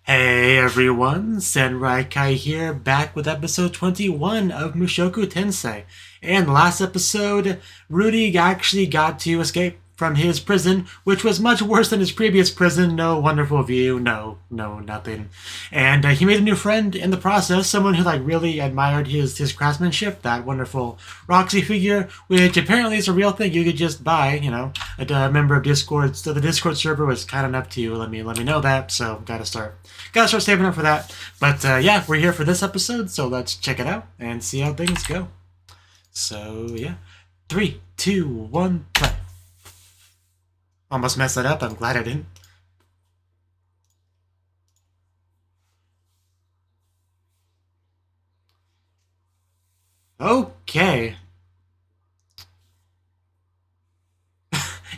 Hey everyone, Senrai Kai here, back with episode 21 of Mushoku Tensei. And last episode, Rudy actually got to escape from his prison, which was much worse than his previous prison. No wonderful view, no, nothing. And he made a new friend in the process, someone who really admired his craftsmanship, that wonderful Roxy figure, which apparently is a real thing you could just buy, A member of Discord, so the Discord server was kind enough to let me know that, so gotta start saving up for that. But yeah, we're here for this episode, so let's check it out and see how things go. So yeah, 3, 2, 1, play. Almost messed that up. I'm glad I didn't. Okay.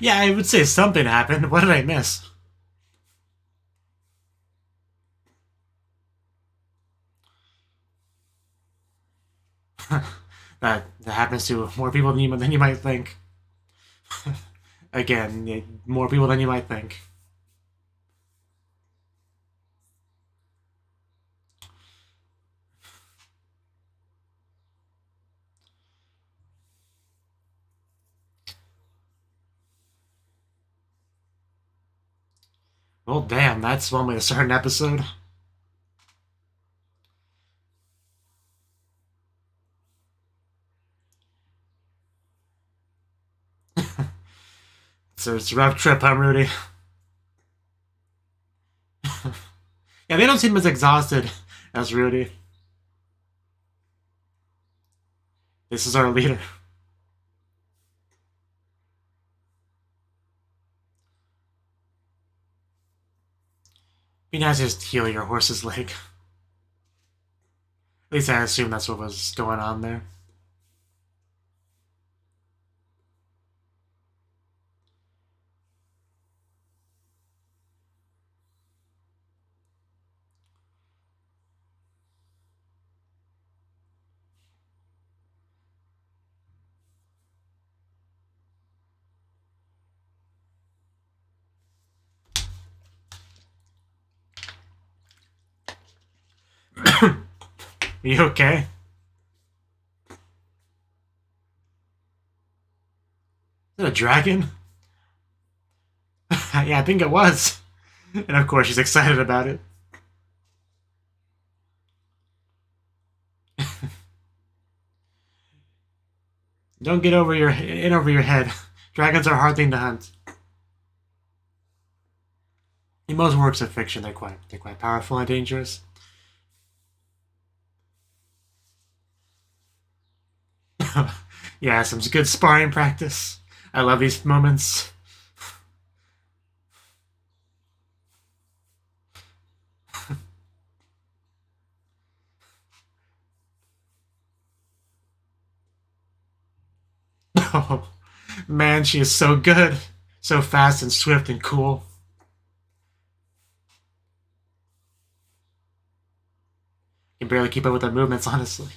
Yeah, I would say something happened. What did I miss? that happens to more people than you might think. Again, more people than you might think. Well, damn, that's one way to start an episode. So it's a rough trip, huh, Rudy? Yeah, they don't seem as exhausted as Rudy. This is our leader. Be nice to just heal your horse's leg. At least I assume that's what was going on there. You okay? Is it a dragon? Yeah, I think it was. And of course, she's excited about it. Don't get over your head. Dragons are a hard thing to hunt. In most works of fiction, they're quite powerful and dangerous. Yeah, some good sparring practice. I love these moments. Oh, man, she is so good. So fast and swift and cool. Can barely keep up with her movements, honestly.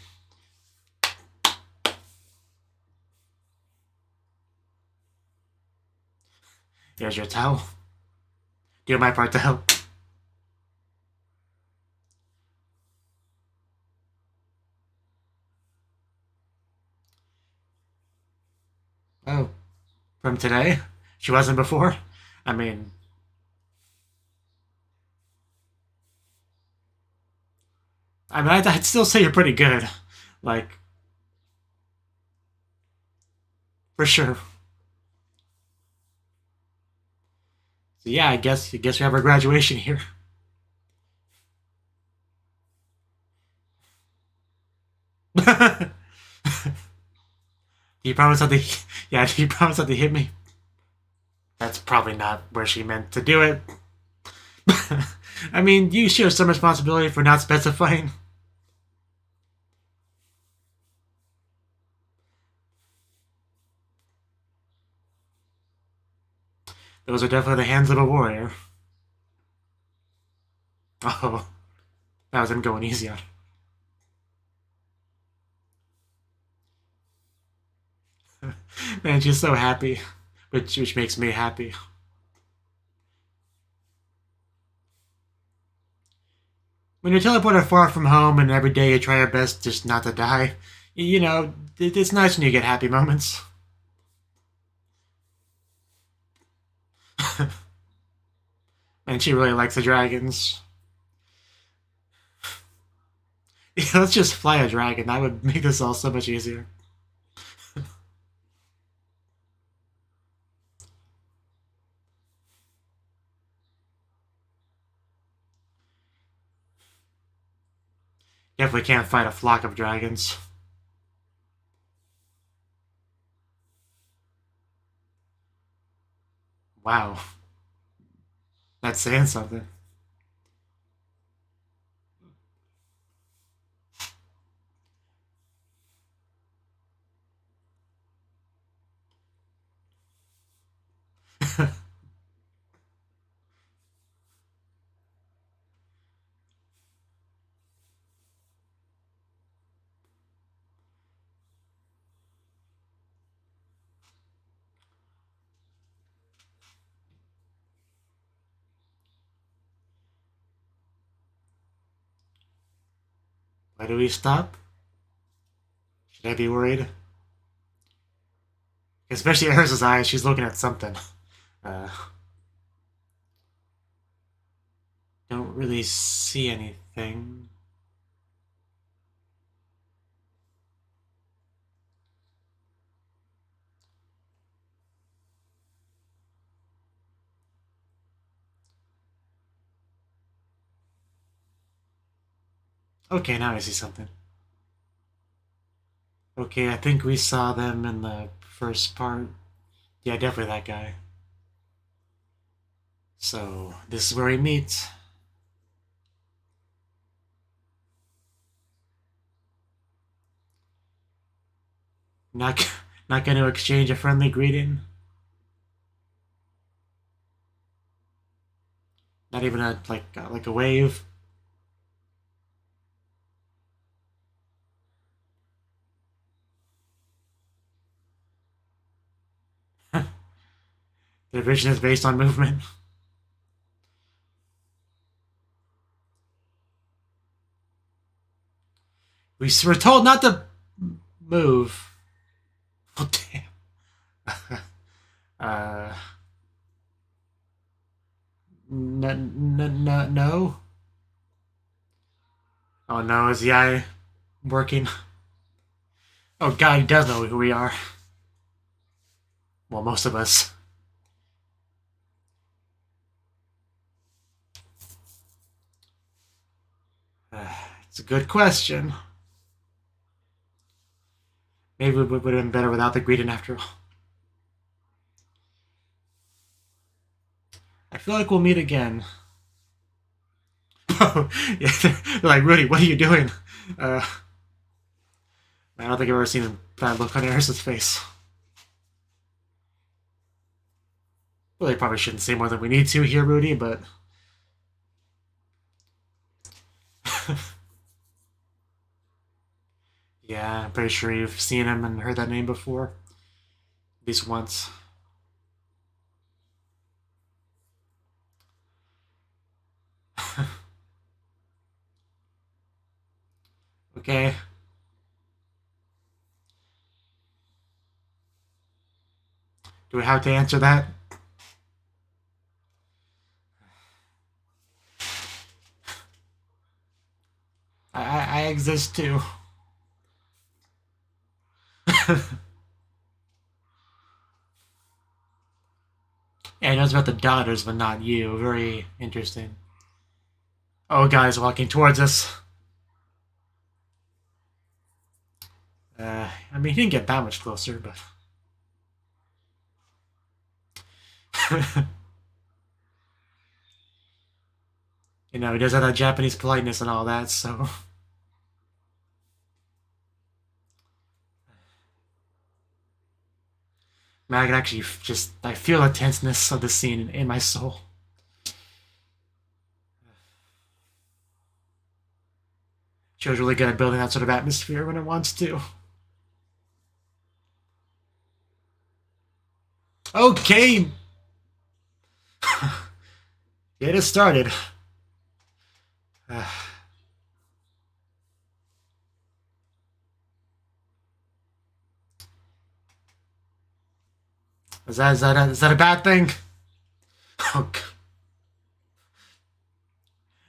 Here's your towel. Do my part to help. Oh, from today? She wasn't before? I mean, I'd still say you're pretty good. Like, for sure. So yeah, I guess we have our graduation here. Do you promise not to? Yeah, do you promise not to hit me? That's probably not where she meant to do it. I mean, you share some responsibility for not specifying. Those are definitely the hands of a warrior. Oh, that was him going easy on her. Man, she's so happy, which makes me happy. when you're teleported far from home and every day you try your best just not to die, you know, it's nice when you get happy moments. And she really likes the dragons. Yeah, let's just fly a dragon. That would make this all so much easier. Definitely can't fight a flock of dragons. Wow. That's saying something. Why do we stop? Should I be worried? Especially Ursa's eyes, she's looking at something. Uh, don't really see anything. Okay, now I see something. Okay, I think we saw them in the first part. Yeah, definitely that guy. So, this is where we meet. Not, not going to exchange a friendly greeting. Not even a like a wave. The vision is based on movement. We were told not to move. Oh damn. uh, no. Oh no, is the eye working? Oh god, he does know who we are. Well, most of us. It's a good question. Maybe it would have been better without the greeting after all. I feel like we'll meet again. Yeah, they're like, Rudy, what are you doing? I don't think I've ever seen that look on Eris's face. Well, they probably shouldn't say more than we need to here, Rudy, but... Yeah, I'm pretty sure you've seen him and heard that name before. At least once. Okay. Do we have to answer that? I exist too. Yeah, he knows about the daughters, but not you. Very interesting. Oh, guy's walking towards us. I mean, he didn't get that much closer, but... You know, he does have that Japanese politeness and all that, so... Man, I can actually just... I feel the tenseness of the scene in my soul. Show's really good at building that sort of atmosphere when it wants to. Okay! Get it started. Is that a bad thing? Oh,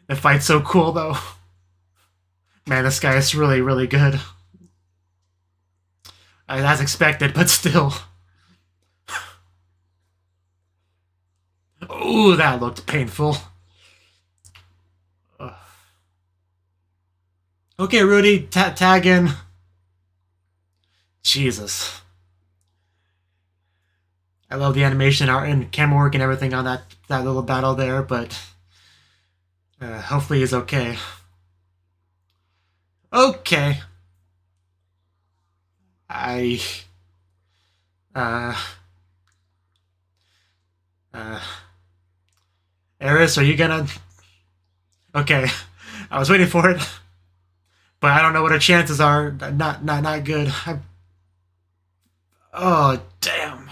the fight's so cool though. Man, this guy is really, really good. As expected, but still. Ooh, that looked painful. Okay, Rudy, tag in. Jesus. I love the animation art and camera work and everything on that little battle there, but hopefully he's okay. Okay. Eris, are you gonna... Okay. I was waiting for it. But I don't know what her chances are. Not good. Oh, damn.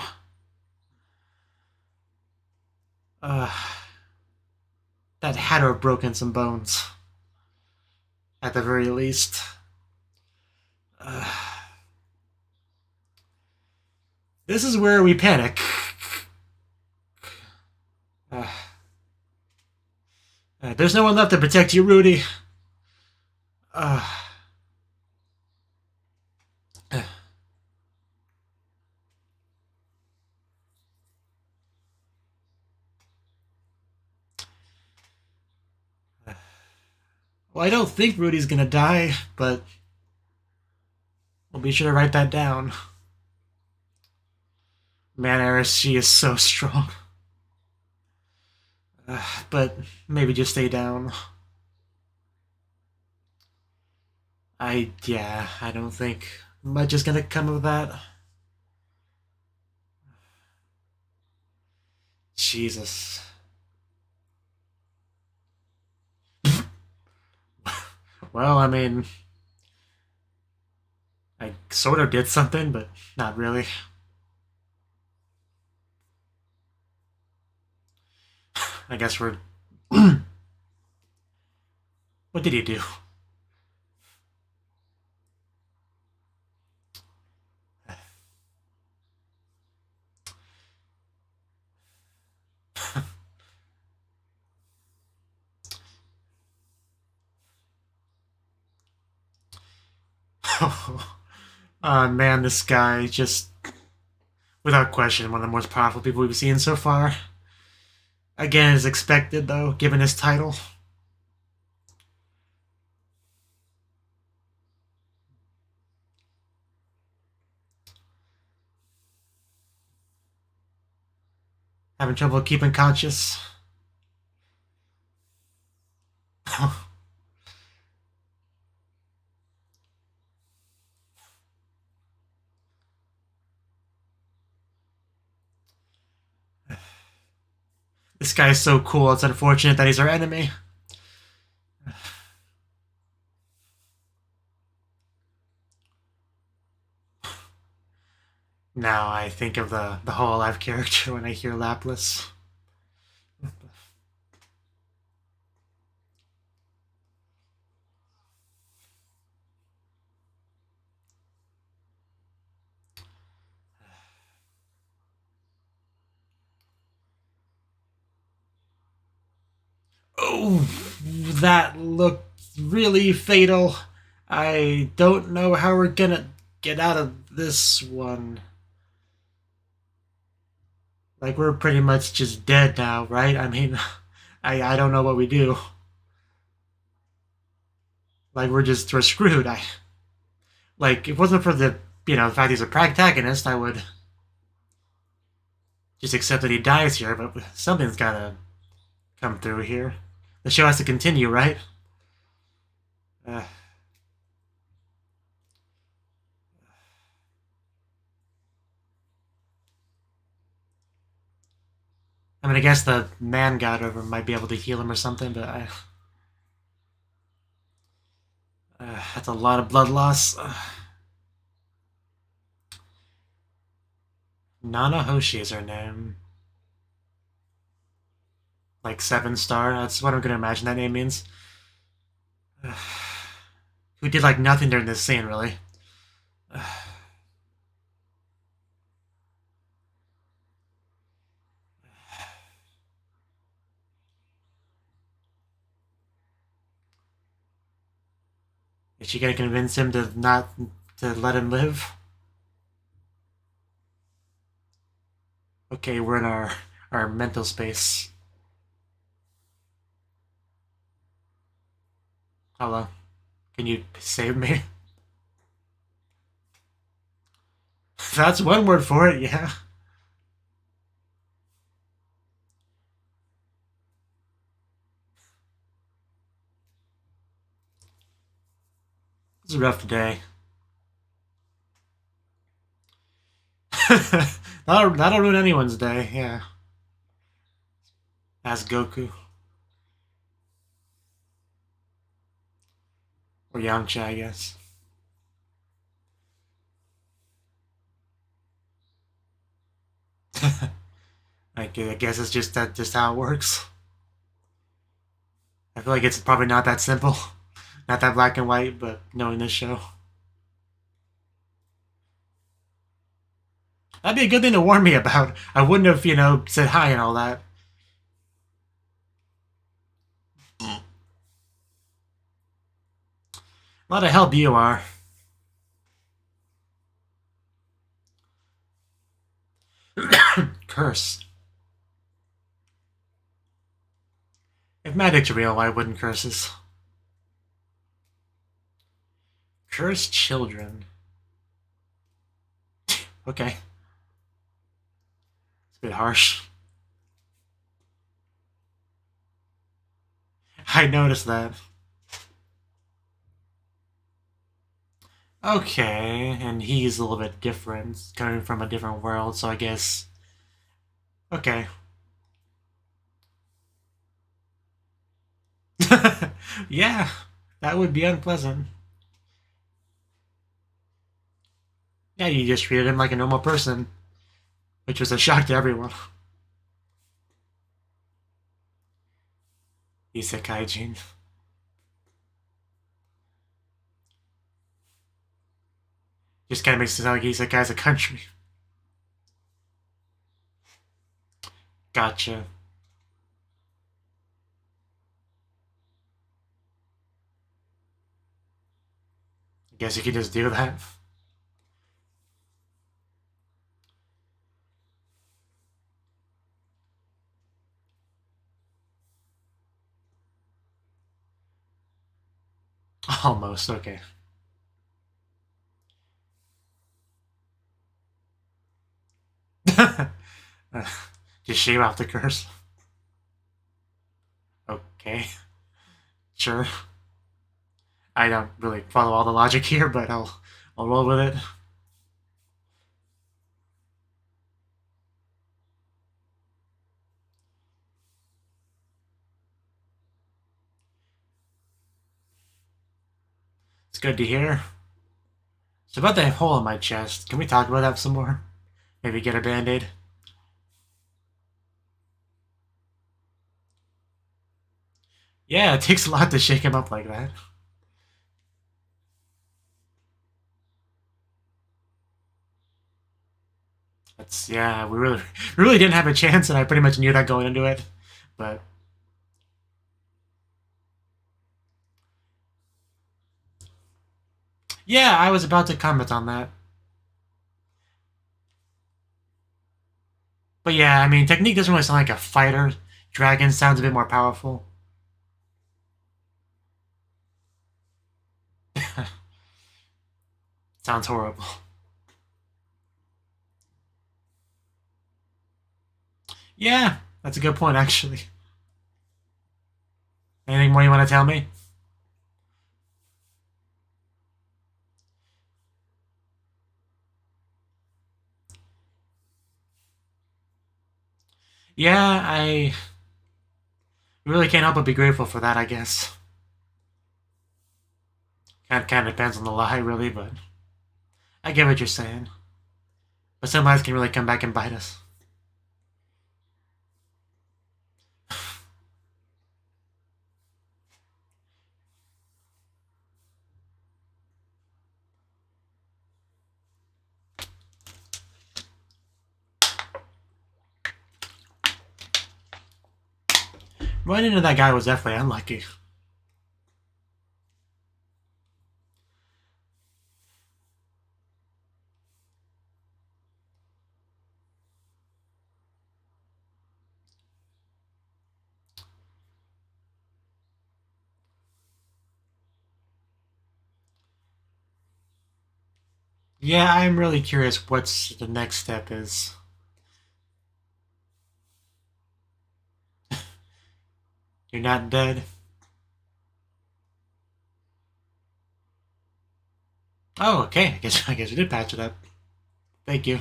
That had to have broken some bones. At the very least. This is where we panic. There's no one left to protect you, Rudy. Well, I don't think Rudy's gonna die, but we'll be sure to write that down. Man, Eris, she is so strong. But maybe just stay down. I don't think much is gonna come of that. Jesus. Well, I mean, I sort of did something, but not really. I guess we're... What did he do? Oh, man, this guy just, without question, one of the most powerful people we've seen so far. Again, as expected, though, given his title. Having trouble keeping conscious. This guy's so cool, it's unfortunate that he's our enemy. Now I think of the Hololive character when I hear Laplace. Oh, that looked really fatal. I don't know how we're gonna get out of this one. Like, we're pretty much just dead now, right? I mean, I don't know what we do. Like, we're screwed. Like, if it wasn't for the, the fact he's a protagonist, I would just accept that he dies here, but something's gotta come through here. The show has to continue, right? I mean, I guess the man god over might be able to heal him or something, but that's a lot of blood loss. Nana Hoshi is her name. Like 7-star, that's what I'm gonna imagine that name means. Who did like nothing during this scene, really. Is she gonna convince him to not to let him live? Okay, we're in our mental space. Hello. Can you save me? That's one word for it, yeah. It's a rough day. that'll ruin anyone's day, yeah. Ask Goku. Or Yamcha, I guess. I guess it's just how it works. I feel like it's probably not that simple. Not that black and white, but knowing this show. That'd be a good thing to warn me about. I wouldn't have, said hi and all that. A lot of help you are. Curse. If magic's real, why wouldn't curses? Curse children. Okay. It's a bit harsh. I noticed that. Okay, and he's a little bit different, coming from a different world, so I guess... Okay. Yeah, that would be unpleasant. Yeah, you just treated him like a normal person, which was a shock to everyone. Isekai Jin. Just kind of makes it sound like Isekai's a country. Gotcha. I guess you could just do that. Almost, okay. Just shave off the curse. Okay. Sure. I don't really follow all the logic here, but I'll roll with it. It's good to hear. So about that hole in my chest, can we talk about that some more? Maybe get a band-aid? Yeah, it takes a lot to shake him up like that. That's yeah, we really didn't have a chance, and I pretty much knew that going into it. But yeah, I was about to comment on that. But yeah, I mean, technique doesn't really sound like a fighter. Dragon sounds a bit more powerful. Sounds horrible. Yeah, that's a good point, actually. Anything more you want to tell me? Yeah, I really can't help but be grateful for that, I guess. Kind of depends on the lie, really, but I get what you're saying. But some lies can really come back and bite us. Running into that guy was definitely unlucky. Yeah, I'm really curious what's the next step is. You're not dead? Oh, okay. I guess we did patch it up. Thank you.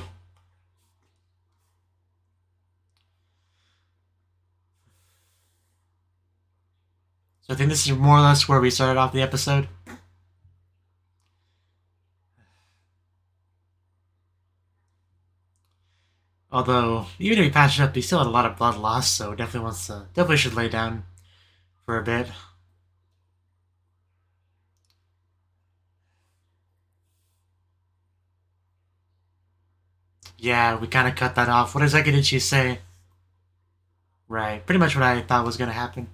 So I think this is more or less where we started off the episode. Although, even if we patched it up, he still had a lot of blood loss, so definitely should lay down for a bit. Yeah, we kind of cut that off. What exactly did she say? Right, pretty much what I thought was going to happen.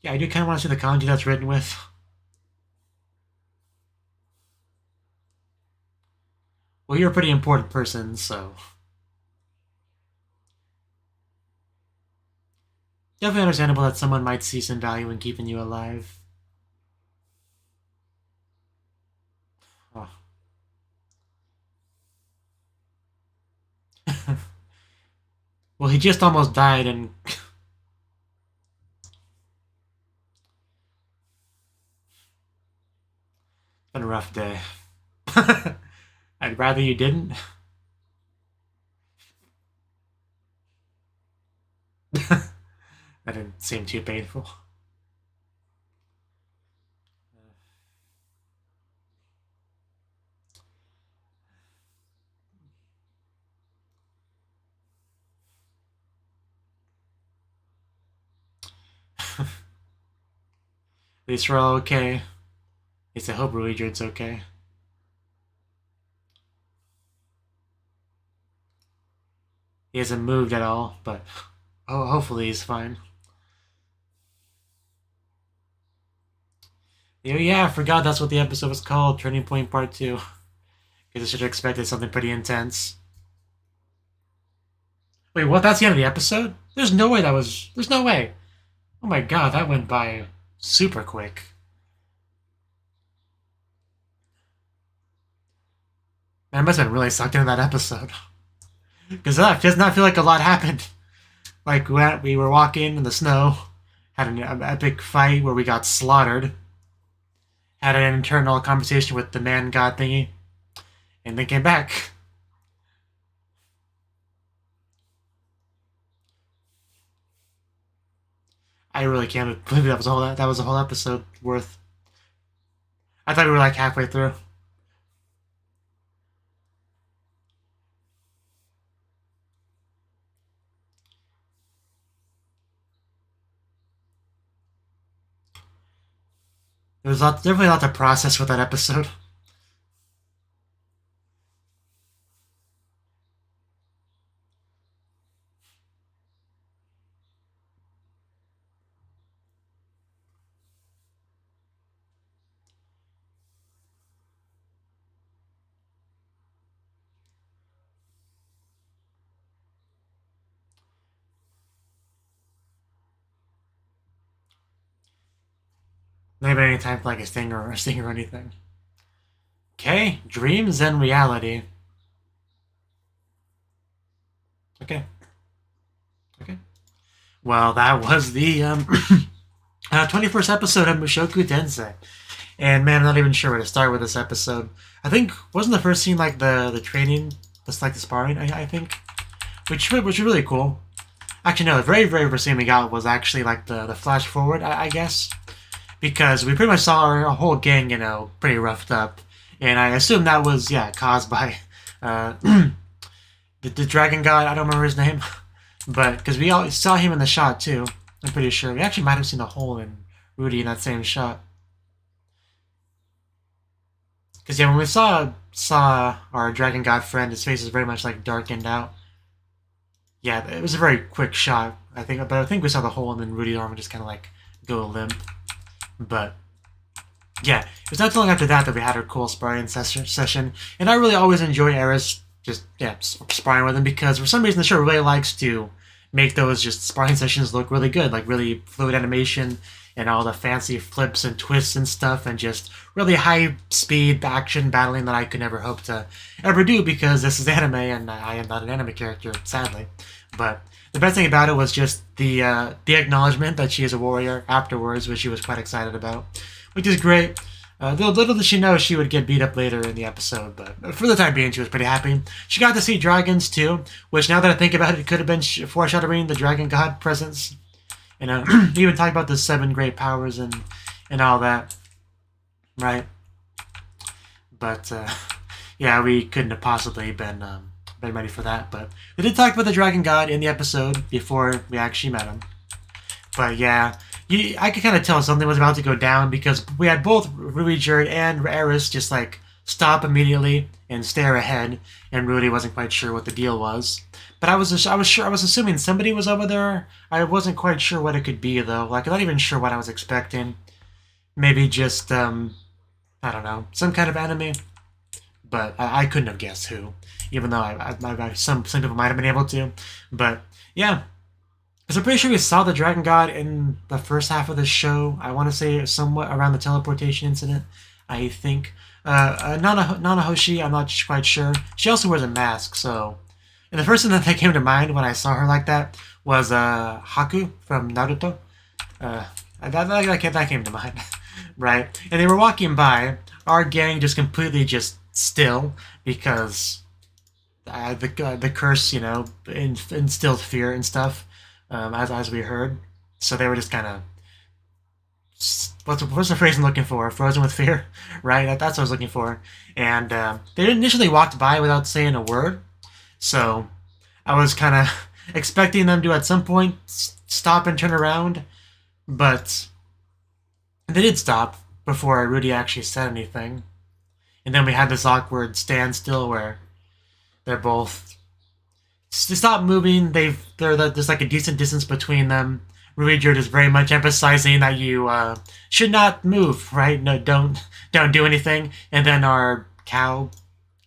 Yeah, I do kind of want to see the kanji that's written with. Well, you're a pretty important person, so... Definitely understandable that someone might see some value in keeping you alive. Oh. Well, he just almost died and... been a rough day. I'd rather you didn't. That didn't seem too painful. At least we're all okay. At least I hope Ruijin's okay. He hasn't moved at all, but hopefully he's fine. Yeah, I forgot that's what the episode was called, Turning Point Part 2. Because I should have expected something pretty intense. Wait, what? That's the end of the episode? There's no way that was... There's no way. Oh my god, that went by super quick. Man, I must have been really sucked into that episode. Because that does not feel like a lot happened. Like, we were walking in the snow, had an epic fight where we got slaughtered, had an internal conversation with the man god thingy, and then came back. I really can't believe that was a whole episode worth. I thought we were like halfway through. There was definitely a lot to process with that episode. Maybe any time for like a stinger or anything. Okay, dreams and reality. Okay. Okay. Well, that was the 21st episode of Mushoku Tensei. And man, I'm not even sure where to start with this episode. I think wasn't the first scene like the training, just like the sparring. I think, which was really cool. Actually, no, the very first scene we got was actually like the flash forward, I guess, because we pretty much saw our whole gang, pretty roughed up, and I assume that was caused by the dragon god. I don't remember his name, but because we all saw him in the shot too. I'm pretty sure we actually might have seen a hole in Rudy in that same shot. Because when we saw our dragon god friend, his face is very much like darkened out. Yeah, it was a very quick shot, I think. But I think we saw the hole, and then Rudy's arm just kind of like go limp. But yeah, it was not too long after that we had our cool sparring session, and I really always enjoy Eris just sparring with him because for some reason the show really likes to make those just sparring sessions look really good, like really fluid animation. and all the fancy flips and twists and stuff, and just really high speed action battling that I could never hope to ever do, because this is anime and I am not an anime character, sadly. But the best thing about it was just the acknowledgement that she is a warrior afterwards, which she was quite excited about, which is great. Little did she know she would get beat up later in the episode, but for the time being, she was pretty happy. She got to see dragons too, which, now that I think about it, it could have been foreshadowing the dragon god presence. You know, even talking about the 7 great powers and all that, right? But yeah, we couldn't have possibly been ready for that. But we did talk about the dragon god in the episode before we actually met him. But yeah, I could kind of tell something was about to go down, because we had both Ruijerd and Eris just like stop immediately and stare ahead, and Rudy wasn't quite sure what the deal was. But I was assuming somebody was over there. I wasn't quite sure what it could be though. Like, I'm not even sure what I was expecting. Maybe just I don't know, some kind of enemy. But I couldn't have guessed who, even though some people might have been able to. But yeah. Because I'm pretty sure we saw the Dragon God in the first half of the show. I want to say somewhat around the teleportation incident, I think. Nanahoshi, I'm not quite sure. She also wears a mask, so... And the first thing that came to mind when I saw her like that was Haku from Naruto. That came to mind, right? And they were walking by, our gang just completely just still, because the curse, you know, instilled fear and stuff. As we heard, so they were just kind of, what's the phrase I'm looking for? Frozen with fear, right? That's what I was looking for. And they initially walked by without saying a word, so I was kind of expecting them to at some point stop and turn around, but they did stop before Rudy actually said anything. And then we had this awkward standstill where they're both. To stop moving, there's like a decent distance between them. Ruijerd is very much emphasizing that you should not move, right? No, don't do anything. And then our cow,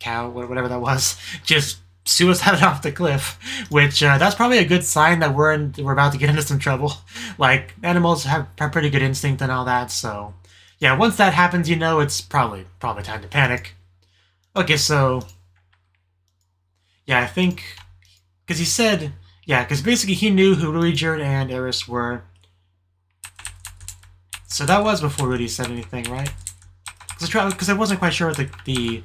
whatever that was, just suicided off the cliff. Which that's probably a good sign that we're about to get into some trouble. Like, animals have pretty good instinct and all that. So yeah, once that happens, you know it's probably time to panic. Okay, so yeah, I think. Because he said, yeah, because basically he knew who Ruijerd and Eris were. So that was before Rudy said anything, right? Because I wasn't quite sure what the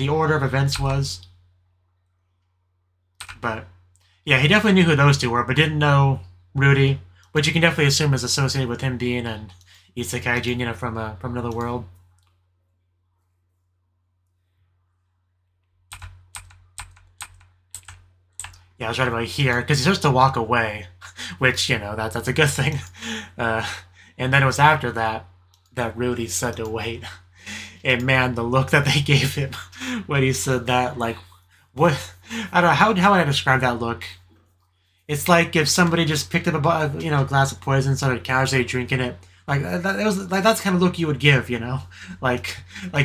order of events was. But yeah, he definitely knew who those two were, but didn't know Rudy, which you can definitely assume is associated with him being an Isekai, you know, from another world. Yeah, I was right about here, because he starts to walk away, which, you know, that's a good thing. And then it was after that Rudy said to wait. And man, the look that they gave him when he said that, like, what? I don't know, how would I describe that look? It's like if somebody just picked up a glass of poison and started casually drinking it. Like, that's the kind of look you would give, you know? Like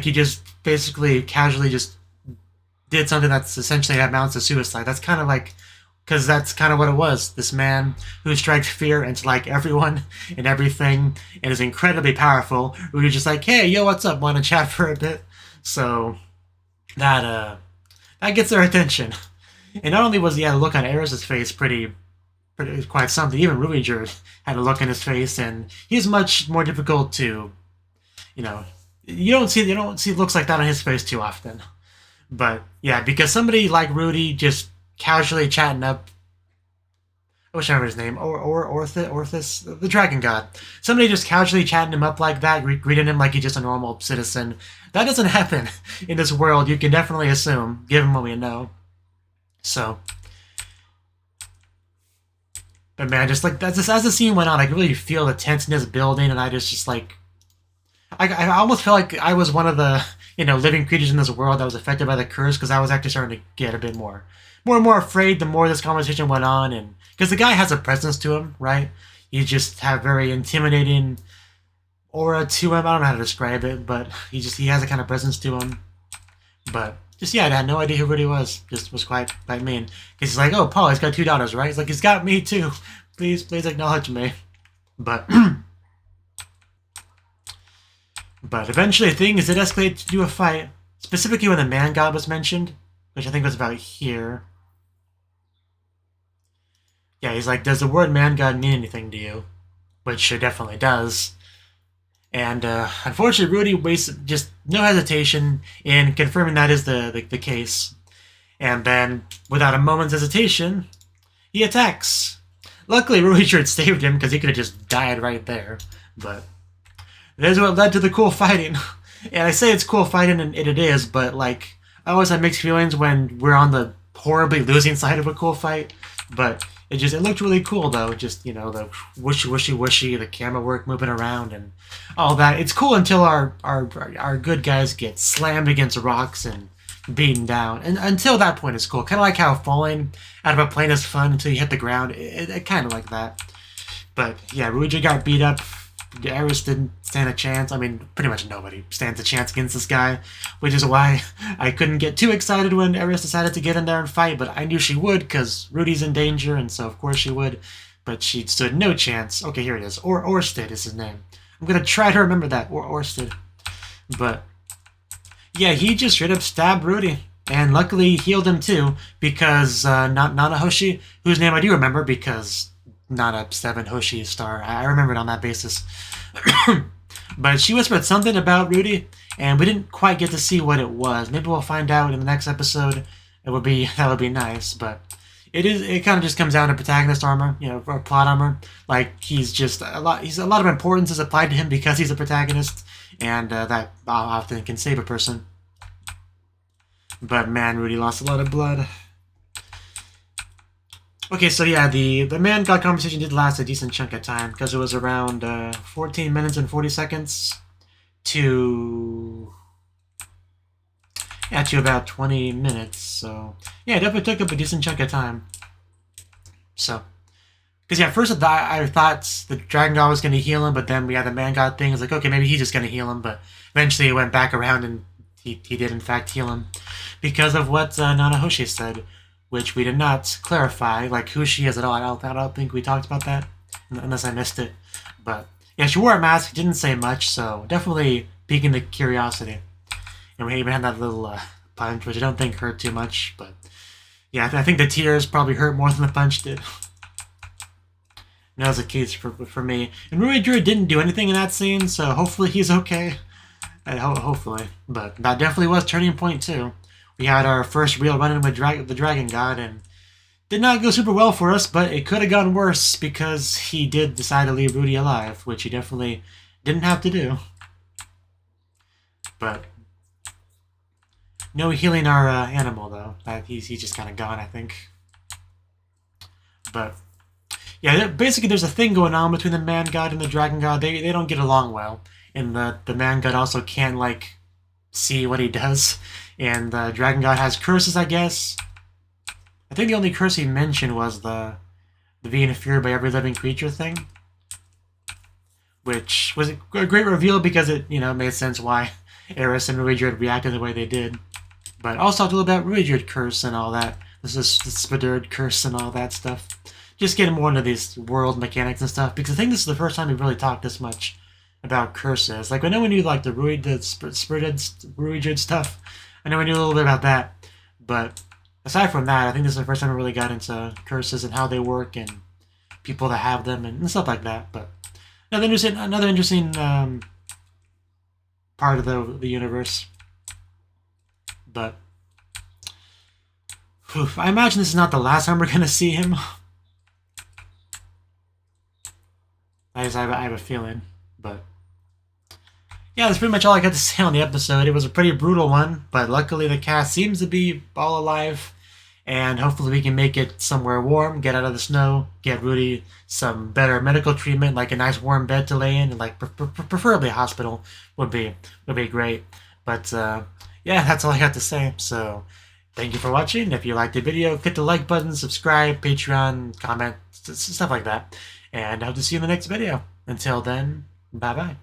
you just basically casually just did something that's essentially amounts to suicide. That's kind of like, because that's kind of what it was. This man who strikes fear into like everyone and everything and is incredibly powerful, who you're just like, hey, yo, what's up? Want to chat for a bit? So that gets their attention. And not only was the look on Eris's face pretty quite something, even Ruijerd had a look in his face, and he's much more difficult to, you don't see looks like that on his face too often. But yeah, because somebody like Rudy just casually chatting up, I wish I remember his name, Orthus, the Dragon God. Somebody just casually chatting him up like that, greeting him like he's just a normal citizen. That doesn't happen in this world, you can definitely assume, given what we know. So, but man, just like as the scene went on, I could really feel the tenseness building, and I just like, I almost felt like I was one of the living creatures in this world that was affected by the curse, because I was actually starting to get a bit more and more afraid the more this conversation went on, and because the guy has a presence to him, right? You just have very intimidating aura to him. I don't know how to describe it, but he has a kind of presence to him. But just I had no idea who Rudy was. Just was quite mean. Because he's like, oh, Paul, he's got 2 daughters, right? He's like, he's got me too. Please acknowledge me. But but eventually things did escalate to a fight, specifically when the man god was mentioned, which I think was about here. Yeah, he's like, does the word man god mean anything to you? Which it definitely does. And unfortunately, Rudy wasted just no hesitation in confirming that is the case. And then, without a moment's hesitation, he attacks. Luckily, Ruijerd saved him because he could have just died right there. But there's what led to the cool fighting. And I say it's cool fighting, and it is, but like, I always have mixed feelings when we're on the horribly losing side of a cool fight. But it looked really cool though. Just, you know, the whooshy, the camera work moving around and all that. It's cool until our good guys get slammed against rocks and beaten down. And until that point it's cool. Kind of like how falling out of a plane is fun until you hit the ground. It kind of like that. But yeah, Ruijerd got beat up. Eris didn't stand a chance. I mean, pretty much nobody stands a chance against this guy, which is why I couldn't get too excited when Eris decided to get in there and fight, but I knew she would because Rudy's in danger, and so of course she would, but she stood no chance. Okay, here it is. Orsted is his name. I'm going to try to remember that. Orsted. But yeah, he just straight up stabbed Rudy, and luckily healed him too, because Nanahoshi, whose name I do remember because not a 7 Hoshi star. I remember it on that basis. But she whispered something about Rudy, and we didn't quite get to see what it was. Maybe we'll find out in the next episode. That would be nice. But it kind of just comes down to protagonist armor, you know, or plot armor. Like he's a lot of importance is applied to him because he's a protagonist, and that often can save a person. But man, Rudy lost a lot of blood. Okay, so yeah, the man god conversation did last a decent chunk of time because it was around 14 minutes and 40 seconds to about 20 minutes. So yeah, it definitely took up a decent chunk of time. So, because yeah, at first I thought the dragon god was going to heal him, but then we had the man god thing. It's like, okay, maybe he's just going to heal him, but eventually it went back around and he did in fact heal him because of what Nanahoshi said, which we did not clarify, like who she is at all. I don't think we talked about that, unless I missed it. But yeah, she wore a mask, didn't say much, so definitely piquing the curiosity. And we even had that little punch, which I don't think hurt too much, but yeah, I think the tears probably hurt more than the punch did. And that was the case for me. And Ruijerd didn't do anything in that scene, so hopefully he's okay. Hopefully. But that definitely was turning point too. We had our first real run-in with the Dragon God, and did not go super well for us, but it could have gone worse because he did decide to leave Rudy alive, which he definitely didn't have to do. But no healing our animal, though. He's just kind of gone, I think. But yeah, basically there's a thing going on between the Man God and the Dragon God. They don't get along well, and the Man God also can't, like, see what he does. And the Dragon God has curses, I guess. I think the only curse he mentioned was the being feared by every living creature thing. Which was a great reveal because it, you know, made sense why Eris and Ruijerd reacted the way they did. But also talked a little about Ruijerd curse and all that. This is the Spaderd curse and all that stuff. Just getting more into these world mechanics and stuff, because I think this is the first time we've really talked this much about curses. Like, I know we knew, like, the Ruijerd stuff. I know we knew a little bit about that, but aside from that, I think this is the first time we really got into curses and how they work and people that have them and stuff like that. But another interesting part of the universe. But I imagine this is not the last time we're gonna see him. I have a feeling, but. Yeah, that's pretty much all I got to say on the episode. It was a pretty brutal one, but luckily the cast seems to be all alive, and hopefully we can make it somewhere warm, get out of the snow, get Rudy some better medical treatment, like a nice warm bed to lay in, and like preferably a hospital would be great. But yeah, that's all I got to say. So thank you for watching. If you liked the video, hit the like button, subscribe, Patreon, comment, stuff like that, and I hope to see you in the next video. Until then, bye bye.